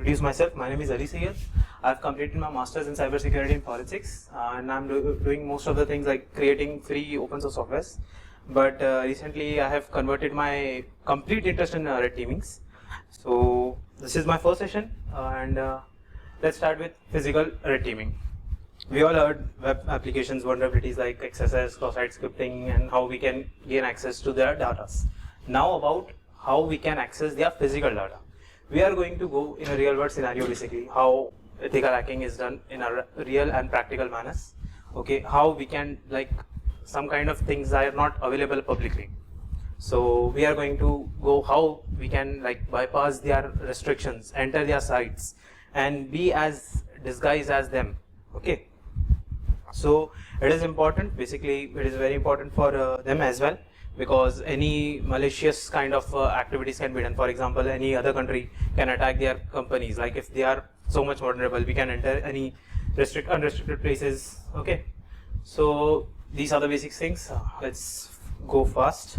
introduce myself. My name is Ali Sayyed. I've completed my master's in cybersecurity in forensics, and I'm doing most of the things like creating free open source softwares. But recently I have converted my complete interest in red teamings. So this is my first session, and let's start with physical red teaming. We all heard web applications vulnerabilities like XSS, cross-site scripting, and how we can gain access to their data. Now about how we can access their physical data. We are going to go in a real world scenario, basically how ethical hacking is done in a real and practical manners. Okay, how we can, like, some kind of things are not available publicly. So we are going to go how we can, like, bypass their restrictions, enter their sites, and be as disguised as them. Okay. So it is important, basically it is very important for them as well, because any malicious kind of activities can be done. For example, any other country can attack their companies. Like if they are so much vulnerable, we can enter any unrestricted places. Okay, so these are the basic things. Let's go fast.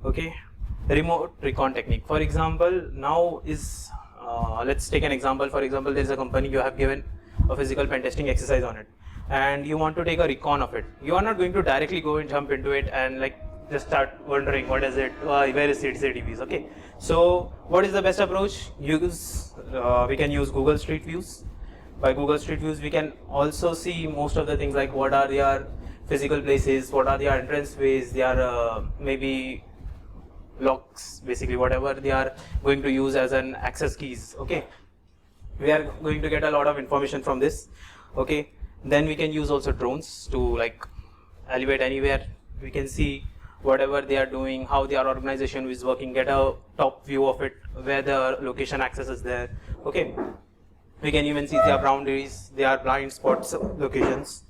Okay, remote recon technique. For example, now is let's take an example. For example, there is a company, you have given a physical pen testing exercise on it, and you want to take a recon of it. You are not going to directly go and jump into it and like just start wondering what is it, where is CCTVs. Okay, so what is the best approach? We can use Google Street Views. By Google Street Views, we can also see most of the things, like what are their physical places, what are their entrance ways, their maybe locks, basically whatever they are going to use as an access keys. Okay, we are going to get a lot of information from this. Okay, then we can use also drones to like elevate anywhere. We can see whatever they are doing, how their organization is working, get a top view of it, where the location access is there. Okay, we can even see their boundaries, their blind spots locations.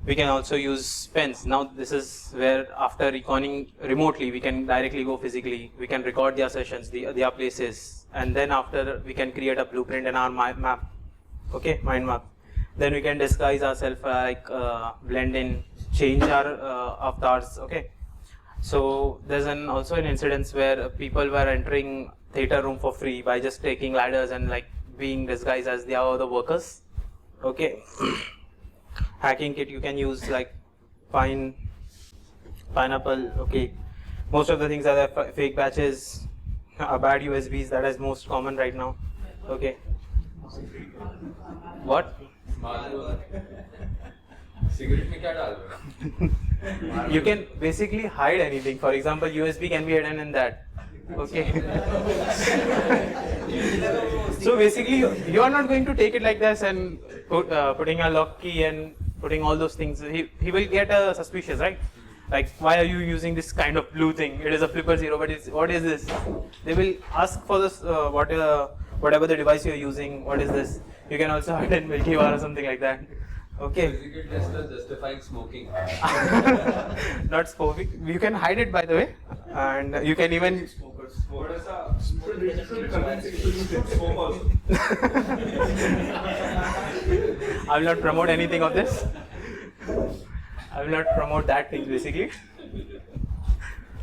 We can also use pens. Now this is where after reconning remotely, we can directly go physically. We can record their sessions, their places, and then after we can create a blueprint in our map. Okay, mind map. Then we can disguise ourselves, like blend in, change our avatars. Okay. So there's also an incident where people were entering theater room for free by just taking ladders and like being disguised as they are the workers. Okay. Hacking kit, you can use like pineapple. Okay. Most of the things are there, fake patches, bad USBs, that is most common right now. Okay. What? You can basically hide anything. For example, USB can be hidden in that. Okay. So basically, you are not going to take it like this and putting a lock key and putting all those things. He will get suspicious, right? Like, why are you using this kind of blue thing? It is a flipper zero, but what is this? They will ask for this, whatever the device you are using, what is this? You can also hide in Milky Bar or something like that. Okay. Physical tester justifying smoking. Not smoking. You can hide it, by the way, and you can even. I will not promote anything of this. I will not promote that thing, basically.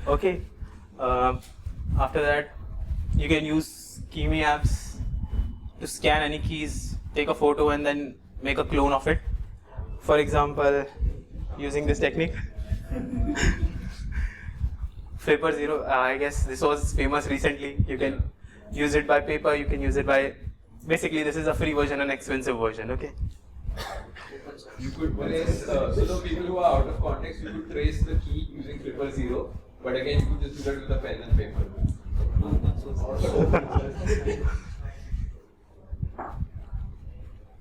Okay. After that, you can use Kimi apps to scan any keys, take a photo, and then make a clone of it. For example, using this technique. Flipper zero, I guess this was famous recently. You can use it by paper, you can use it by, basically this is a free version and expensive version. Okay. You could trace, so the people who are out of context, you could trace the key using flipper zero, but again you could just do that with a pen and paper.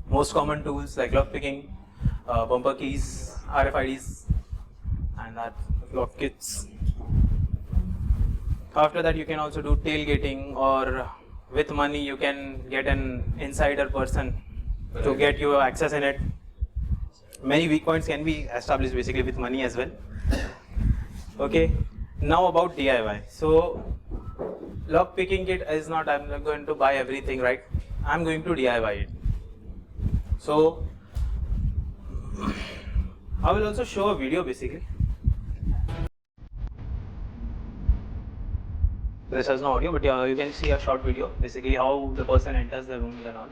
Most common tools like lockpicking, bumper keys, RFIDs, and that lock kits. After that, you can also do tailgating, or with money you can get an insider person to get you access in it. Many weak points can be established basically with money as well. Okay, now about DIY. So lockpicking kit is not, I'm not going to buy everything, right? I'm going to DIY it. So I will also show a video basically. This has no audio, but you can see a short video, basically how the person enters the room and all.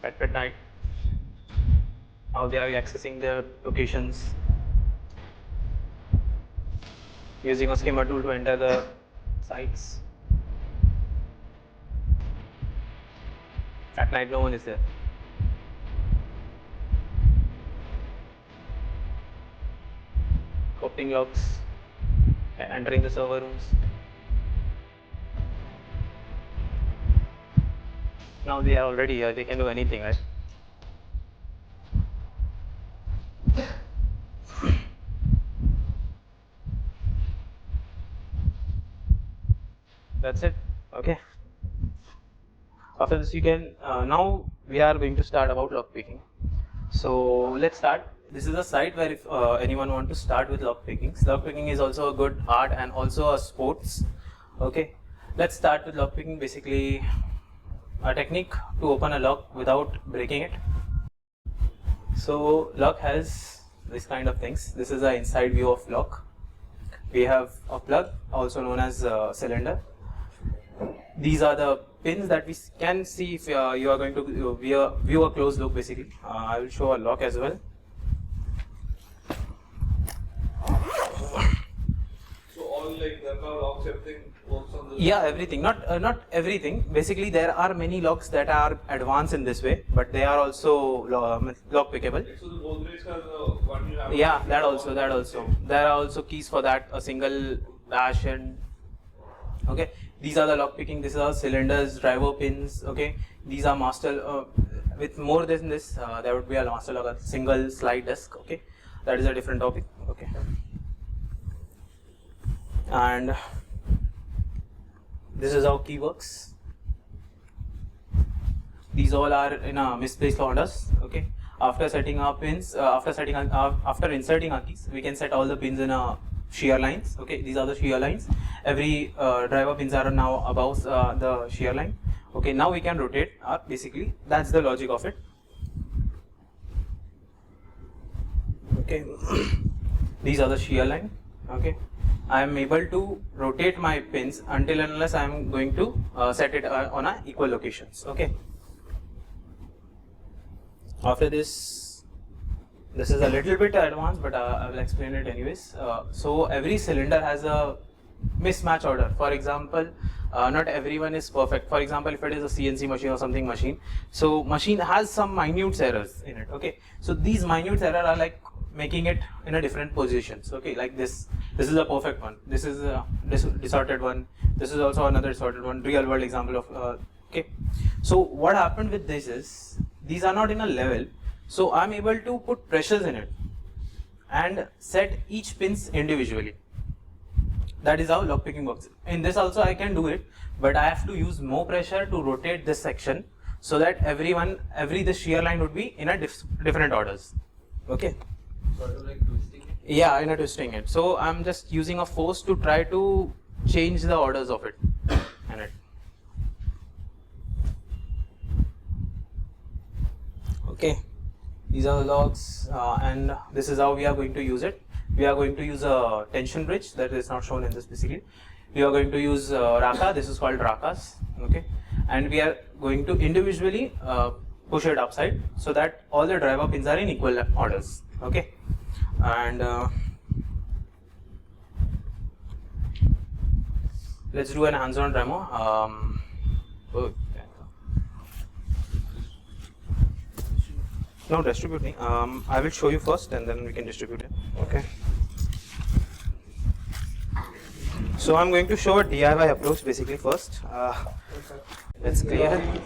At night, how they are accessing their locations, using a skimmer tool to enter the sites. At night, no one is there. Opening logs, entering the server rooms. Now they are already here, they can do anything, right? That's it. Okay. After this, you can now we are going to start about lockpicking. So let's start. This is a site where if anyone want to start with lockpicking. Lockpicking is also a good art and also a sports. Okay. Let's start with lockpicking. Basically, a technique to open a lock without breaking it. So lock has this kind of things. This is the inside view of lock. We have a plug, also known as cylinder. These are the pins that we can see if you are going to view a closed loop. Basically, I will show a lock as well. So all like the locks, everything works on the. Yeah, everything. Not everything. Basically, there are many locks that are advanced in this way, but they are also lock pickable. So the Godrej has one you have. Yeah, that also. There are also keys for that. A single dash and okay. These are the lock picking. These are cylinders, driver pins. Okay. These are master. With more than this, there would be a master lock, a single slide disk. Okay. That is a different topic. Okay. And this is how key works. These all are in a misplaced orders. Okay. After setting our pins, after inserting our keys, we can set all the pins in a shear lines. Okay. These are the shear lines. Every driver pins are now above the shear line. Okay. Now we can rotate. Basically, that's the logic of it. Okay. These are the shear line. Okay. I am able to rotate my pins until and unless I am going to set it on a equal locations. Okay. After this is a little bit advanced, but I will explain it anyways. So every cylinder has a mismatch order. For example, not everyone is perfect. For example, if it is a CNC machine or something machine, so machine has some minute errors in it. Okay. So these minute errors are like making it in a different positions. Okay, like this is a perfect one, this is a distorted one, this is also another distorted one, real world example of okay. So what happened with this is these are not in a level, so I'm able to put pressures in it and set each pins individually. That is how lockpicking works. In this also I can do it, but I have to use more pressure to rotate this section so that the shear line would be in a different orders. Okay. Sort of like twisting it. Yeah, in a twisting it. So I'm just using a force to try to change the orders of it. And it. Okay. These are the logs, and this is how we are going to use it. We are going to use a tension bridge that is not shown in this basically. We are going to use raka. This is called rakas. Okay. And we are going to individually push it upside so that all the driver pins are in equal orders. Okay. And let's do an hands-on demo. No distributing. I will show you first, and then we can distribute it. Okay. So I'm going to show a DIY approach basically first. Let's clear it.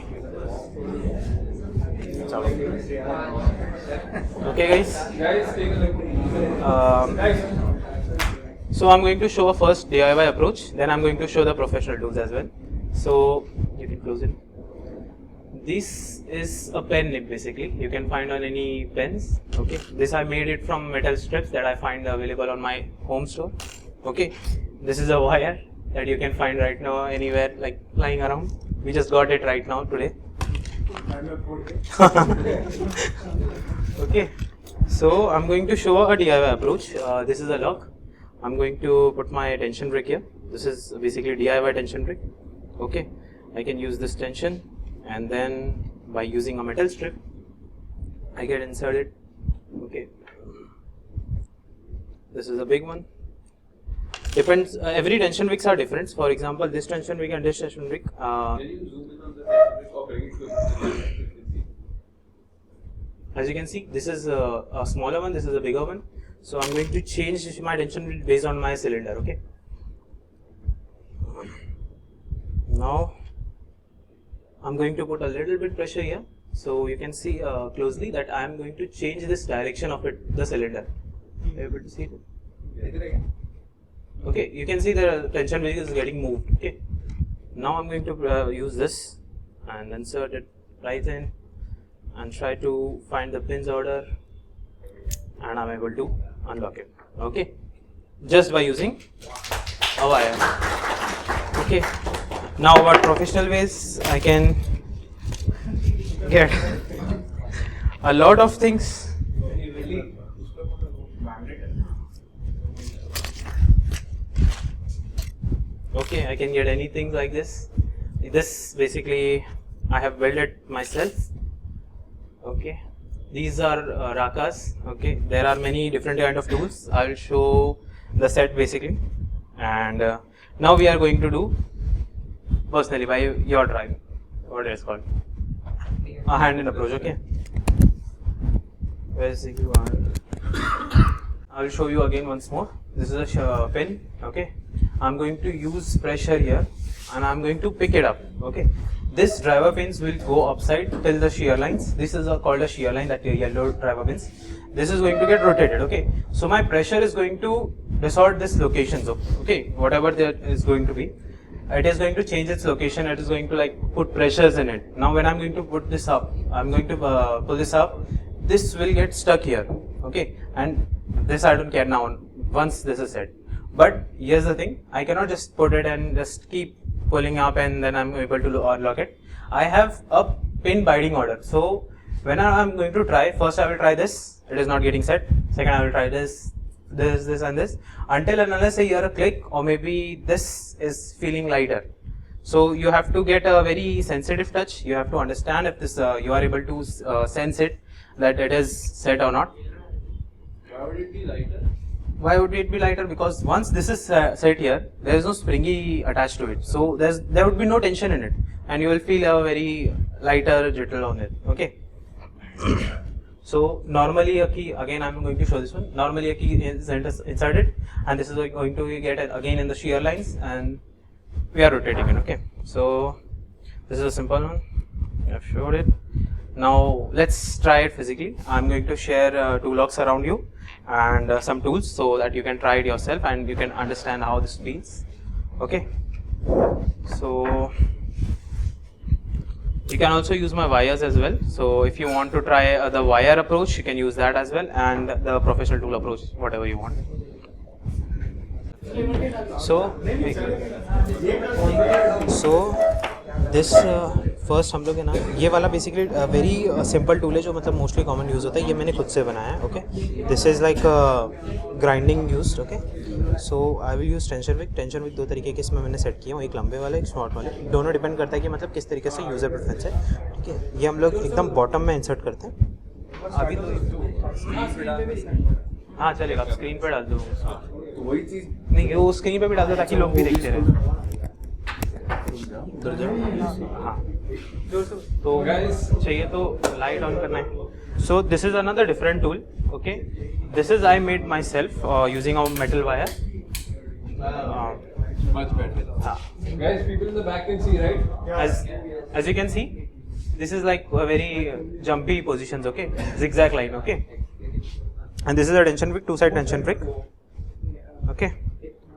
Okay, guys. Guys, take a look. So I'm going to show a first DIY approach. Then I'm going to show the professional tools as well. So you can close it. This is a pen nib basically. You can find on any pens. Okay. This I made it from metal strips that I find available on my home store. Okay. This is a wire that you can find right now anywhere like lying around. We just got it right now today. Okay. So So I'm going to show a DIY approach. This is a lock. I'm going to put my tension brick here. This is basically DIY tension brick. Okay, I can use this tension, and then by using a metal strip, I get inserted. Okay, this is a big one. Depends. Every tension bricks are different. For example, this tension brick and this tension brick. Can you zoom in on the tension brick or bring it to As you can see, this is a smaller one. This is a bigger one. So I'm going to change my tension brick based on my cylinder. Okay. Now I'm going to put a little bit pressure here. So you can see closely that I am going to change this direction of the cylinder. Are you able to see it? Okay, you can see the tension brick is getting moved. Okay, now I'm going to use this and insert it right in and try to find the pins order, and I'm able to unlock it. Okay, just by using a wire. Okay, now what professional ways I can get a lot of things. Okay, I can get anything like this. This basically I have built it myself. Okay, these are rakas. Okay, there are many different kind of tools. I will show the set basically, and now we are going to do personally by your drive, what it is called, a hand-in approach. Okay, where is the QR? I will show you again once more. This is a pin. Okay, I'm going to use pressure here and I'm going to pick it up. Okay, this driver pins will go upside till the shear lines. This is called a shear line, that yellow driver pins. This is going to get rotated. Okay, so my pressure is going to distort this location. So okay, whatever there is going to be, it is going to change its location. It is going to like put pressures in it. Now when I'm going to put this up, I'm going to pull this up. This will get stuck here. Okay, and this I don't care now once this is set. But here's the thing, I cannot just put it and just keep pulling up and then I'm able to unlock it. I have a pin binding order. So when I'm going to try, first I will try this, it is not getting set. Second I will try this and this, until and unless I hear a click or maybe this is feeling lighter. So you have to get a very sensitive touch. You have to understand if this you are able to sense it, that it is set or not. Why would it be lighter? Why would it be lighter? Because once this is set here, there is no springy attached to it. So there would be no tension in it, and you will feel a very lighter jittle on it. Okay. So normally a key, again I am going to show this one. Normally a key is inserted, and this is going to get again in the shear lines, and we are rotating it. Okay. So this is a simple one. I have showed it. Now let's try it physically. I am going to share two locks around you and some tools so that you can try it yourself and you can understand how this feels. Okay, so you can also use my wires as well. So if you want to try the wire approach, you can use that as well, and the professional tool approach, whatever you want. So this first हम लोग है ना, ये वाला basically very simple tool है जो मतलब mostly common use होता है. ये मैंने खुद से बनाया है. Okay, this is like grinding used. Okay, so I will use tension wick दो तरीके के इसमें मैंने सेट किए हैं, एक लंबे वाला एक शॉर्ट वाले. दोनों डिपेंड करता है कि मतलब किस तरीके से यूज़र प्रेफरेंस है. ठीक है, ये हम लोग एकदम बॉटम में इंसर्ट करते हैं. अभी तो हाँ चलेगा, आप स्क्रीन पर डाल दो. वही चीज़ नहीं, वो स्क्रीन पर भी डाल दो ताकि लोग भी देखते रहे. हाँ, तो चाहिए तो लाइट ऑन करना है. So this is another different tool. Okay, this is I made my self using a metal wire. much better. Guys, people in the back can see, right? As you can see, this is like a very jumpy positions. Okay, zigzag line. Okay, and this is a tension brick, two-side tension brick. Okay,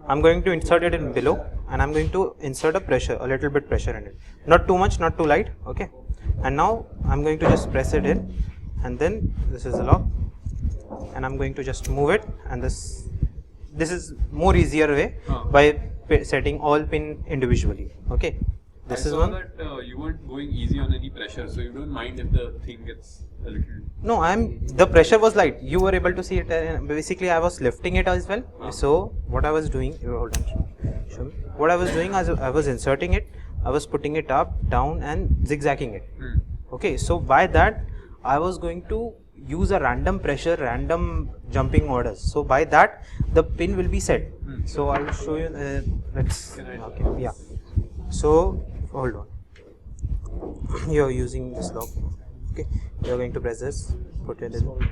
I'm going to insert it in below, and I'm going to insert a little bit pressure in it. Not too much, not too light. Okay, and now I'm going to just press it in, and then this is the lock, and I'm going to just move it, and this is more easier way by setting all pin individually. Okay, This I is saw one. that you weren't going easy on any pressure, so you don't mind if the thing gets a little. No, the pressure was light. You were able to see it. Basically, I was lifting it as well. So what I was doing, hold on, show me. What I was doing, I was inserting it. I was putting it up, down, and zigzagging it. Okay, so by that, I was going to use a random pressure, random jumping orders. So by that, the pin will be set. So I will show you. Let's. Okay, yeah. So hold on. You are using this lock. Okay, you are going to press this. Put it in.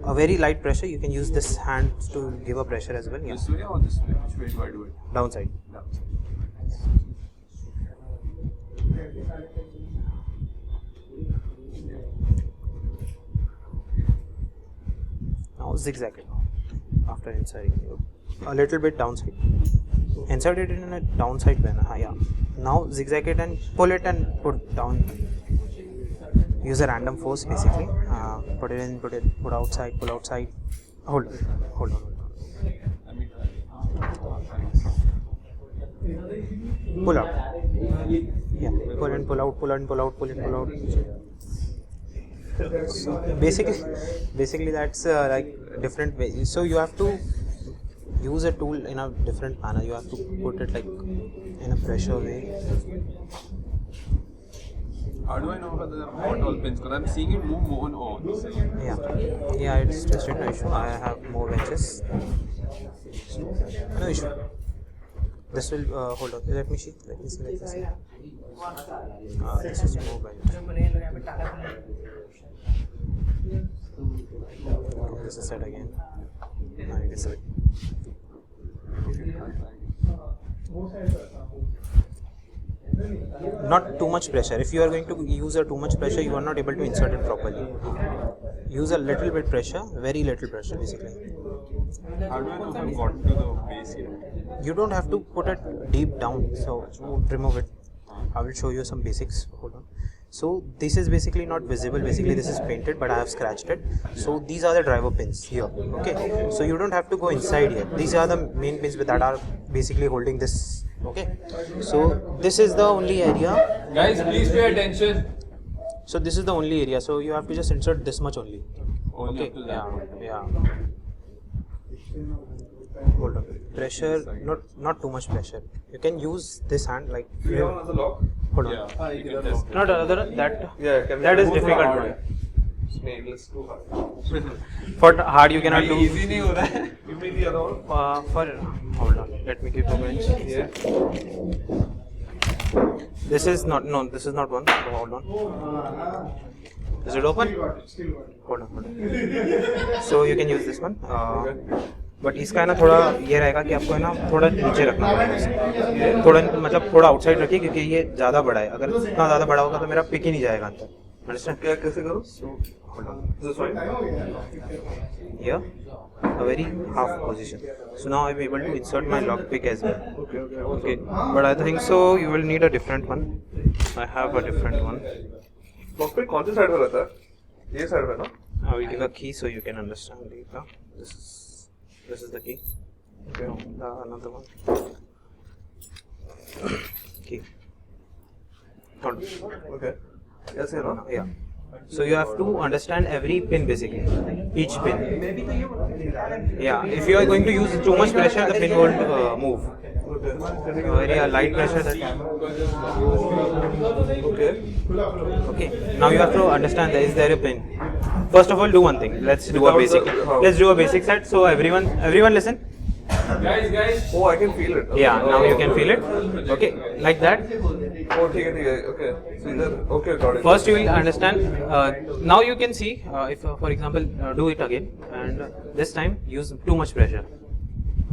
A very light pressure. You can use this hand to give a pressure as well. Yeah. This way or this way? Which way do I do it? Downside. Downside. Now zigzag it after inserting a little bit downside. Insert it in a downside manner. Yeah. Now zigzag it and pull it and put down. Use a random force basically. Put it in, put outside, pull outside. Hold on. Pull out. Yeah. Pull in, pull out, pull in, pull out, pull in, pull out. So basically that's like different way. So you have to use a tool in a different manner. You have to put it like in a pressure way. How do I know whether there are hot all pins? Because I'm seeing it move more and more. Yeah, it's just no issue. I have more benches. No issue. This will hold on. Let me see. This is more bench. This is set again. Now you can set it. Not too much pressure. If you are going to use too much pressure, you are not able to insert it properly. Use a little bit pressure, very little pressure basically. How do I know if I've gotten to the base here? You don't have to put it deep down, so remove it. I will show you some basics. Hold on. So this is basically not visible. Basically this is painted, but I have scratched it. So these are the driver pins here. Okay. So you don't have to go inside here. These are the main pins that are basically holding this. Okay. So this is the only area. Guys, please pay attention. So this is the only area. So you have to just insert this much only. Only Okay. up to that. Yeah. Hold on. Pressure, not too much pressure. You can use this hand like. Do you have another lock? Hold on. Yeah, you can test it. Not other that. Yeah, can we That is move difficult. hard? It's too hard. For hard you cannot do. Easy नहीं हो रहा है. Give me the other one. For hold on. Let me keep a bench. Yeah. This is not one. Hold on. Is it open? Hold on. So you can use this one. But इसका है ना थोड़ा ये रहेगा कि आपको है ना थोड़ा नीचे रखना पड़ेगा इसे. थोड़ा मतलब थोड़ा आउटसाइड रखिए क्योंकि ये ज़्यादा बड़ा है. अगर इतना ज़्यादा बड़ा होगा तो मेरा पिक ही नहीं जाएगा अंदर. अंडरस्टैंड? क्या कैसे करूँ? Hold on. This one. Here, a very half position. So now I'm able to insert my lockpick as well. Okay. But I think so you will need a different one. I have a different one. Lockpick कौन सी side में रहता है? ये side में ना? I will give a key so you can understand later. This is the key. Okay. Another one. Key. Hold on. Okay. Yes, you know. Yeah. So you have to understand every pin basically, each pin. Yeah. If you are going to use too much pressure, the pin won't move. Very light pressure. Okay. Now you have to understand is there a pin. First of all, do one thing. Let's do a basic. Let's do a basic set. So everyone listen. Guys. Oh, I can feel it. Okay. Yeah. Now you can feel it. Okay. Like that. Oh, ठीक है. Okay. So either okay, got it. First you will understand. Now you can see if for example do it again and this time use too much pressure.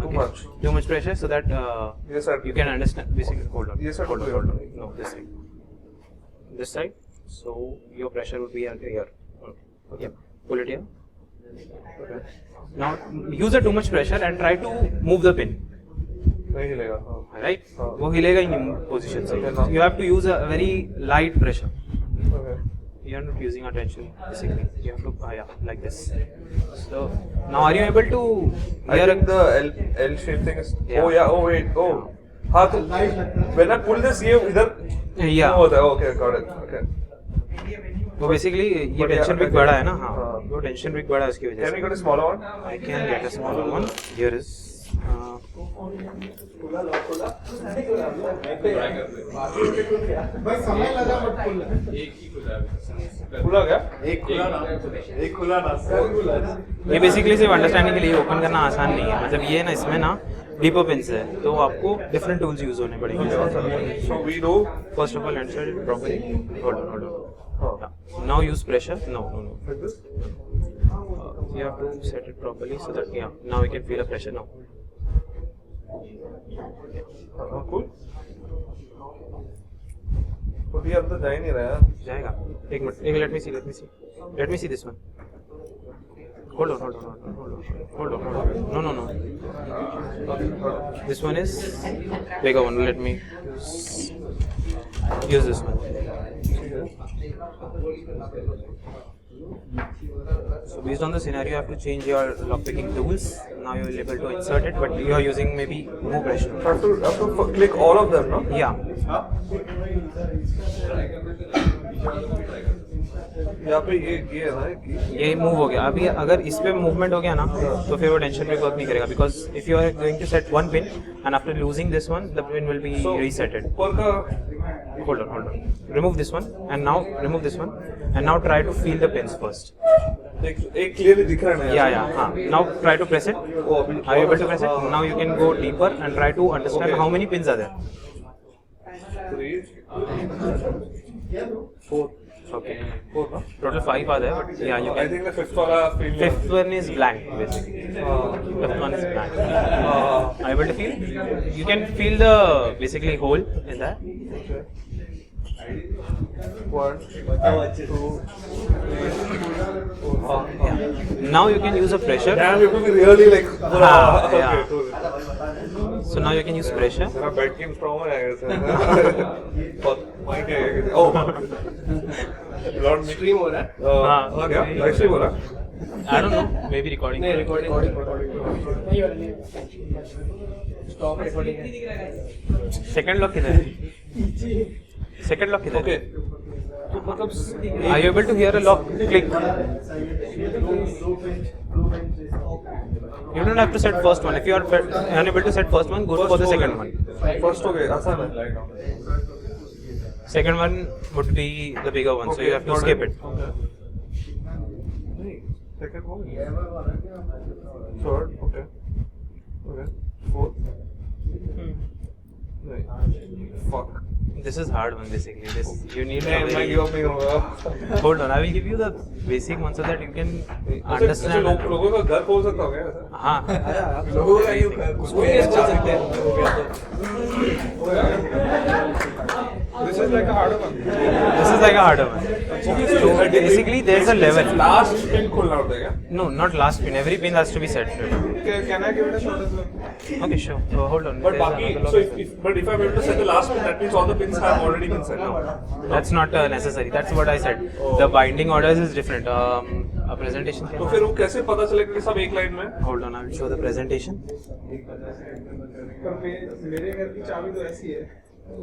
Okay. Too much pressure so that Yes, sir. you can understand. Basically, hold on. Yes, sir. Hold on. No, this side. This side. So your pressure would be here. Okay. Yeah. Pull it here. Okay. Now use too much pressure and try to move the pin. नहीं हिलेगा. Right? वो हिलेगा ही नहीं position से. You have to use a very light pressure. Okay. You are not using a tension basically. You have to yeah, like this. So now are you able to I think the L shape thing is. Yeah. Oh yeah. Oh wait. Oh. हाँ तो when I pull this ये इधर Yeah. होता है. Okay, got it. Okay. वो basically ये But tension yeah, pick बड़ा है ना. हाँ, हाँ. वो टेंशन पिक बड़ा है उसकी वजह Can we से. get a smaller one? I can get a smaller one. Here is. खुला क्या? एक खुला ना ये बेसिकली सिर्फ अंडरस्टैंडिंग के लिए ओपन करना आसान नहीं है. मतलब ये ना इसमें ना डीपर पिंस है तो आपको डिफरेंट टूल्स यूज होने पड़ेंगे. So we do. First of all, insert it properly. Hold on. Yeah. Now use pressure. No. Like this? You have to set it properly so that now we can feel a pressure now. Cool. तो भी अब तो जा ही नहीं रहा है. जाएगा. एक minute. let me see. Let me see this one. Hold on. No. This one is bigger one. Let me use this one. So based on the scenario, you have to change your lockpicking tools. Now you will be able to insert it, but you are using maybe more pressure. Have to click all of them, no? Yeah. यहाँ पे ये है ना ये move हो गया. अभी अगर इस पे मूवमेंट हो गया ना तो फिर वो टेंशन पे वर्क नहीं करेगा. Because if you are going to set one pin and after losing this one the pin will be reseted. ऊपर का Hold on. Remove this one and now remove this one and now try to feel the pins first. एक clearly दिख रहा है ना. Yeah. Now try to press it. Are you able to press it? Now you can go deeper and try to understand how many pins are there. 3, 4. Okay. 4 ना? Total 5 are there, but yeah, you I can. think the fifth वाला feel. Fifth one is blank, basically. Fifth one is blank. Are you able to feel? You can feel the basically hole in that. 1, 2, 3, 4. Yeah. Now you can use a pressure. Damn, you have to be really like. Yeah. Okay, cool. So now you can use pressure. मेरा bat game strong है बहुत mic है. Oh lord stream हो रहा है हाँ क्या live stream हो रहा है. I don't know. Maybe recording. Recording stop recording है Second lock किधर है? Second lock किधर है? ओके तो मतलब Are you able to hear a lock click? You don't have to set first one. If you are unable to set first one, go for the second one. First हो गया आसान है. Second one would be the bigger one, so you have to skip it. नहीं second हो गया. Third okay fourth नहीं fuck. This is hard one basically. This you need a मैं very. Give up नहीं होगा. Hold on, I will give you the basic one so that you can अच्छा understand. लोगों का घर खोल सकता हूँ क्या ऐसा? हाँ. लोगों का ये कुछ भी अच्छा सकते हैं This is like a harder one. This is like a harder one. So basically, there is a level. Last pin खोलना होता है क्या? No, not last pin. Every pin has to be set. Can I give it a shot as well? Okay, sure. Hold on. But There's बाकी another lock. so if I'm able to set the last pin, that means all the pins have already been set. No? That's not necessary. That's what I said. The binding orders is different. A presentation. तो फिर वो कैसे पता चलेगा कि सब एक line में? Hold on, I will show the presentation. मेरे घर की चाबी तो ऐसी है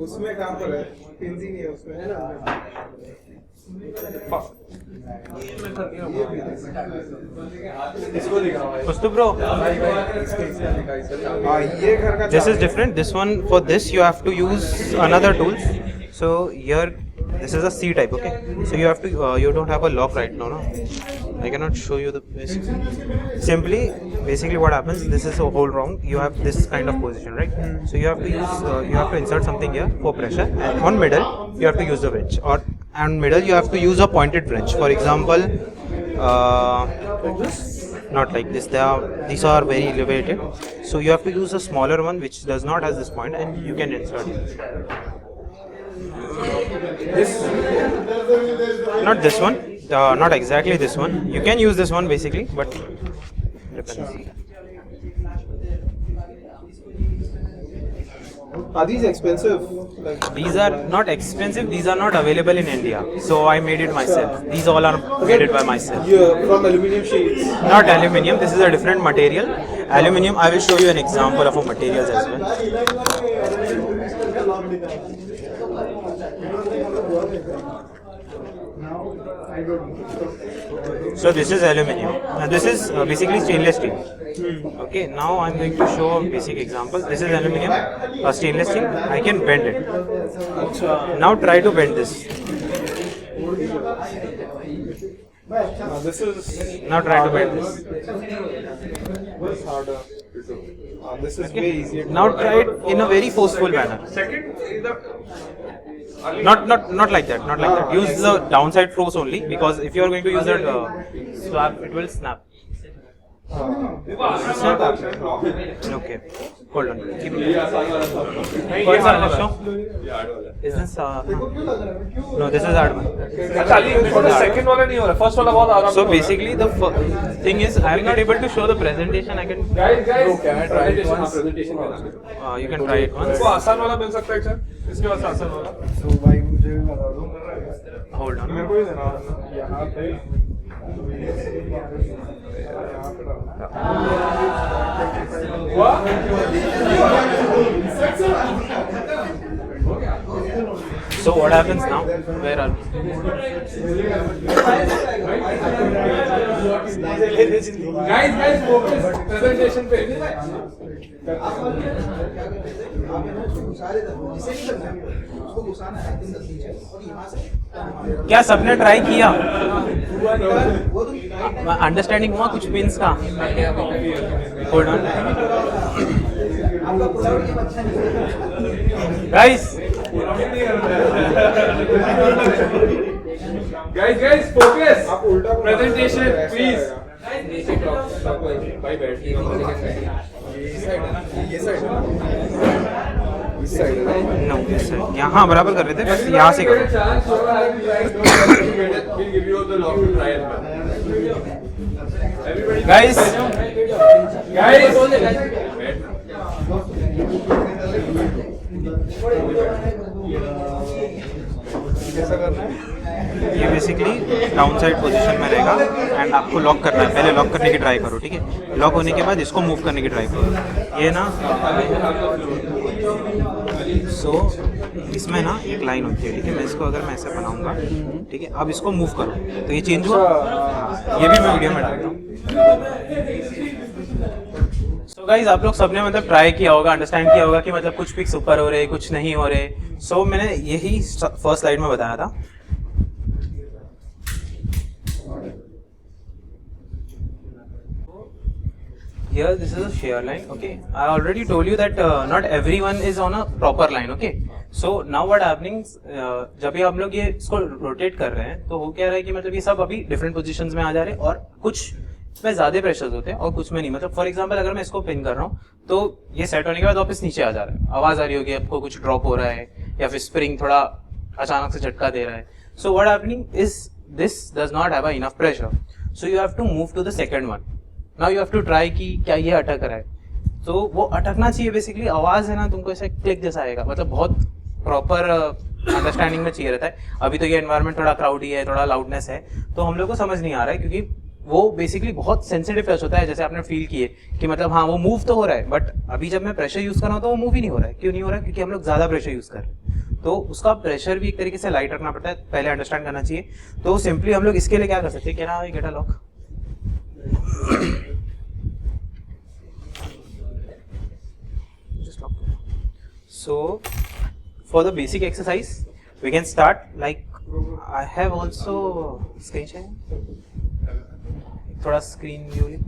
उसमें काम कर रहा है पिन ही नहीं है उसमें है ना इसको दिखाओ भाई. Kustu bro, ये घर का this is different. This one, for this you have to use another tool. So here, this is a C type, okay? So you have to, you don't have a lock right now, no? I cannot show you the basics. Simply, basically what happens, this is a hole wrong. You have this kind of position, right? So you have to use, you have to insert something here for pressure. And on middle, you have to use the wrench. Or on middle, you have to use a pointed wrench. For example, not like this. These are very elevated. So you have to use a smaller one which does not have this point, and you can insert it. Not this one, not exactly this one. You can use this one basically, but depends. Are these expensive? Like These are not expensive. These are not available in India, so I made it myself. These all are made it by myself. yeah, from aluminium sheets. Not aluminium. This is a different material. Aluminium. I will show you an example of a materials as well. So this is aluminium. This is basically stainless steel. Okay, now I'm going to show a basic example. This is aluminium, stainless steel. I can bend it. Now try to bend this. This is Now try to bend this. harder. This is way easier. Now try it in a very forceful manner. Not like that. Not like that. Use the downside force only, because if you are going to use that swap, it will snap. Okay. Hold on. Keep it. What's our next one? Is this no, this is hard one. Second वाला नहीं हो रहा, first वाला बहुत आराम So basically the thing is, I am not able to show the presentation. I can Guys, presentation presentation you can try it once. इसको आसान वाला मिल सकता है सर, इसके बाद आसान वाला। तो भाई मुझे बता दो Hold on. मेरे को ही देना यहाँ पे So what happens now? Where are we? guys, focus presentation पे. क्या सबने ट्राई किया? अंडरस्टैंडिंग हुआ कुछ पिंस का? Hold on. Guys, Guys, focus. Presentation, please. no, this side. यहाँ बराबर कर रहे थे, बस यहाँ से करो. Chance, we'll give you the lock to try as well. Everybody, Guys, कैसा करना है? ये बेसिकली डाउन साइड पोजिशन में रहेगा एंड आपको लॉक करना है. पहले लॉक करने की ट्राई करो, ठीक है? लॉक होने के बाद इसको मूव करने की ट्राई करो. ये ना इसमें ना एक लाइन होती है, ठीक है? मैं इसको अगर मैं ऐसे बनाऊंगा, ठीक है? अब इसको मूव करो तो ये चेंज हुआ. ये भी मैं वीडियो में डालता हूँ. सो गाइज, आप लोग सबने मतलब ट्राई किया होगा, अंडरस्टैंड किया होगा कि मतलब कुछ पिक्स ऊपर हो रहे, कुछ नहीं हो रहे. सो मैंने यही फर्स्ट स्लाइड में बताया था. Here this is a shear line. Okay, I already told you that not everyone is on a proper line. Okay, so now what happening, जब भी हम लोग ये इसको रोटेट कर रहे हैं तो हो क्या रहा है कि मतलब ये सब अभी डिफरेंट पोजीशंस में आ जा रहे हैं और कुछ में ज्यादा प्रेशर्स होते हैं और कुछ में नहीं. मतलब फॉर एग्जांपल अगर मैं इसको पिन कर रहा हूँ तो ये सेट होने के बाद वापस नीचे आ जा रहा है. आवाज आ रही होगी आपको, कुछ ड्रॉप हो रहा है या फिर स्प्रिंग थोड़ा अचानक से झटका दे रहा है. So what happening is this does not have enough pressure, so you have to move to the second one. Now you have to try कि क्या ये अटक रहा है. तो वो अटकना चाहिए. बेसिकली आवाज है ना, तुमको ऐसे क्लिक जैसा आएगा. मतलब बहुत प्रॉपर अंडरस्टैंडिंग में चाहिए रहता है. अभी तो ये एनवायरनमेंट थोड़ा क्राउडी है, थोड़ा लाउडनेस है, तो हम लोग को समझ नहीं आ रहा है क्योंकि वो बेसिकली बहुत सेंसिटिव टच होता है. जैसे आपने फील किए कि मतलब हाँ वो मूव तो हो रहा है, बट अभी जब मैं प्रेशर यूज कर रहा हूँ तो वो मूव ही नहीं हो रहा है. क्यों नहीं हो रहा है? क्योंकि हम लोग ज्यादा प्रेशर यूज कर रहे हैं. तो उसका प्रेशर भी एक तरीके से लाइट रखना पड़ता है, पहले अंडरस्टैंड करना चाहिए. तो सिंपली हम लोग इसके लिए क्या कर सकते हैं, क्या get a lock. So for the basic exercise we can start like I have also screen share, थोड़ा screen view ले.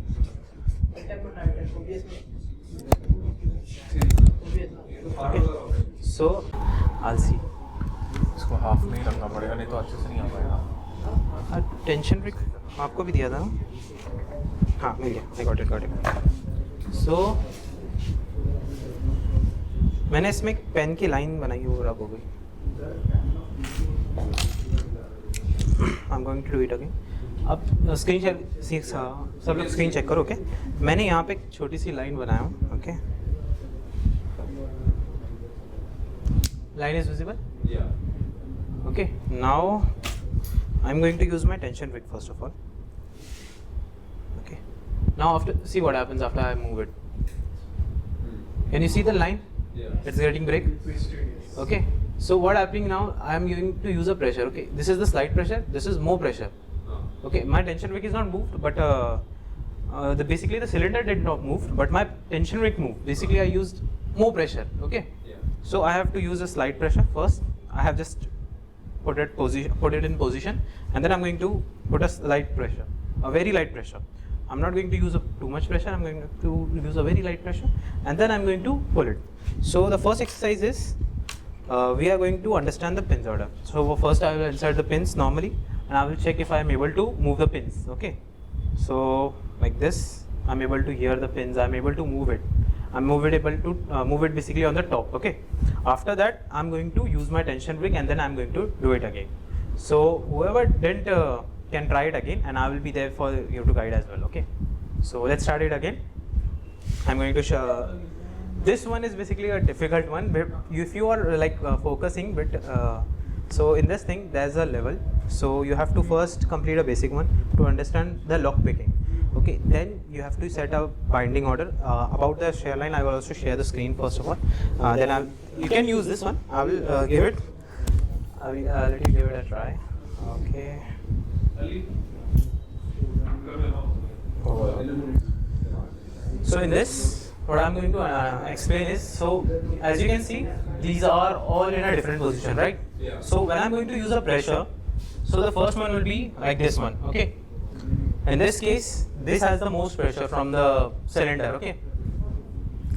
Okay, so I'll see. इसको हाफ में ही रखना पड़ेगा, नहीं तो अच्छे से नहीं आ पाएगा. टेंशन ब्रेक आपको भी दिया था ना? हाँ मिल गया. got it. So मैंने इसमें एक पेन की लाइन बनाई, वो रब हो गई. I am going to do it again. अब स्क्रीन शेयर सब लोग स्क्रीन चेक करो. ओके, मैंने यहाँ पे एक छोटी सी लाइन बनाया हूँ. Okay, line is visible. Okay, now I am going to use my tension brake first of all. Okay, now after see what happens after I move it. Can you see the line? Yeah. It's getting break. Okay. So what happening now? I am going to use a pressure. Okay. This is the slight pressure. This is more pressure. Okay. My tension wick is not moved, but basically the cylinder did not move, but my tension wick moved. Basically, I used more pressure. Okay. Yeah. So I have to use a slight pressure first. I have just put it in position, and then I'm going to put a light pressure, a very light pressure. I'm not going to use too much pressure. I'm going to use a very light pressure, and then I'm going to pull it. So the first exercise is we are going to understand the pins order. So first I will insert the pins normally, and I will check if I am able to move the pins. Okay. So like this, I'm able to hear the pins. I'm able to move it. I'm able to move it basically on the top. Okay. After that, I'm going to use my tension rig, and then I'm going to do it again. So whoever didn't can try it again, and I will be there for you to guide as well. Okay. So let's start it again. I'm going to show. This one is basically a difficult one. But if you are like focusing, but so in this thing there's a level. So you have to first complete a basic one to understand the lock picking. Okay, then you have to set a binding order. About the share line, I will also share the screen first of all. Then you can use this one. I will give it. I will let you give it a try. Okay. So in this, what I'm going to explain is, so as you can see, these are all in a different position, right? Yeah. So when I'm going to use a pressure, so the first one will be like this one, okay? In this case, this has the most pressure from the cylinder, okay?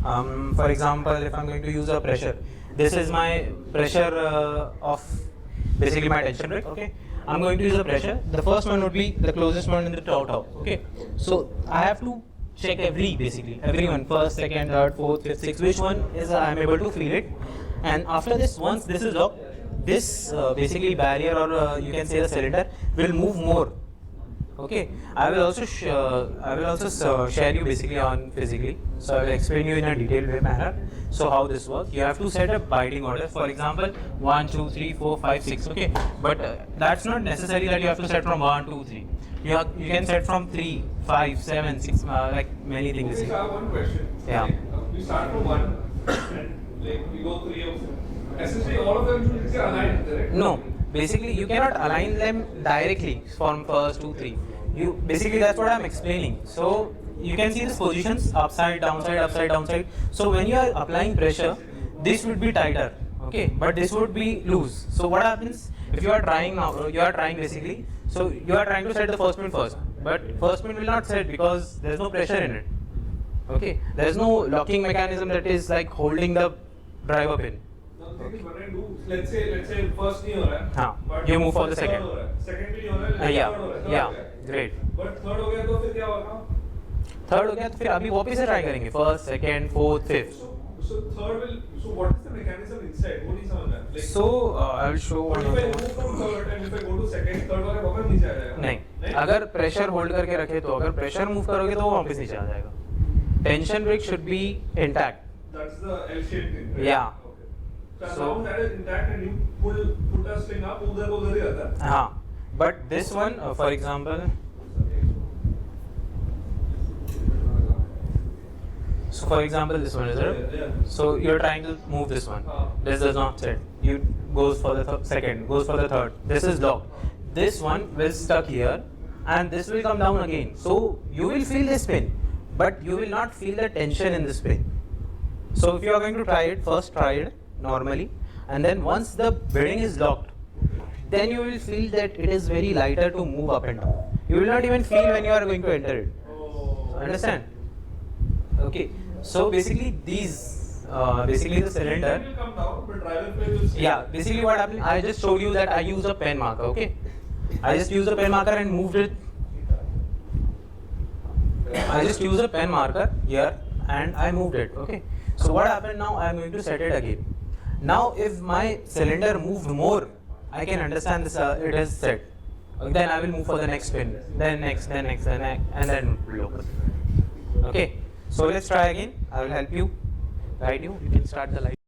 For example, if I'm going to use a pressure, this is my pressure of basically my tension rig, okay? I'm going to use a pressure. The first one would be the closest one in the top, okay? So I have to check everyone, first, second, third, fourth, fifth, sixth, which one is I'm able to feel it. And after this, once this is locked, this basically barrier, or you can say the cylinder, will move more. Okay, I will also share you basically on physically. So I will explain you in a detailed way manner. So how this works? You have to set a binding order. For example, 1, 2, 3, 4, 5, 6. Okay, but that's not necessary that you have to set from 1, 2, 3. You can set from 3, 5, 7, 6, like many things. Okay, so I have one question. Yeah. Like, we start from 1 and like we go 3 of them. Essentially, all of them should be aligned, correct? No, basically you cannot align them directly from first to 3. Basically that's what I'm explaining. So you can see these positions upside, downside, downside. So when you are applying pressure, this would be tighter, okay, but this would be loose. So what happens if you are trying now? You are trying basically. So you are trying to set the first pin first, but first pin will not set because there is no pressure in it. Okay, there is no locking mechanism that is like holding the driver pin. Now the thing is, when I do, let's say first नहीं हो रहा है, हाँ, but you move for the third second. हो रहा है, second भी नहीं हो रहा है, like Yeah, third हो रहा है, third yeah, हो गया. great. But third हो गया तो फिर क्या होगा? थर्ड हो गया तो फिर अभी वापस से ट्राई करेंगे first, second, fourth, fifth. So third will. So what is the mechanism inside? वो नहीं समझ रहा. Like, So I will show but one if I of move from third and if I go to second, third वाला वापस नीचे आ जाएगा. नहीं, अगर प्रेशर होल्ड करके रखे तो अगर प्रेशर मूव करोगे तो वो वापस नीचे आ जाएगा. Tension brake should be intact. That's the L-shaped thing. Right? Yeah. Okay. So as So- long as that is intact and you put a string up, उधर उधर ही रहता है. हाँ, but this one for example, so for example this one is there. Yeah. So you're trying to move this one. This does not set. You goes for the second, goes for the third. This is locked. This one will stuck here, and this will come down again. So you will feel this pin, but you will not feel the tension in this pin. So if you are going to try it, first try it normally, and then once the bearing is locked, then you will feel that it is very lighter to move up and down. You will not even feel when you are going to enter it. Understand? Okay. So basically these, basically the cylinder. It will come down, but driver plate will stay. Yeah. Basically what happened? I just showed you that I used a pen marker. Okay. I just used a pen marker and moved it. I just used a pen marker here and I moved it. Okay. So what happened now? I am going to set it again. Now if my cylinder moved more, I can understand this. It is set. Then I will move for the next pin. Then next, then next, then next, and then look. Okay. So let's try again. I will help you, guide you. You can start the light.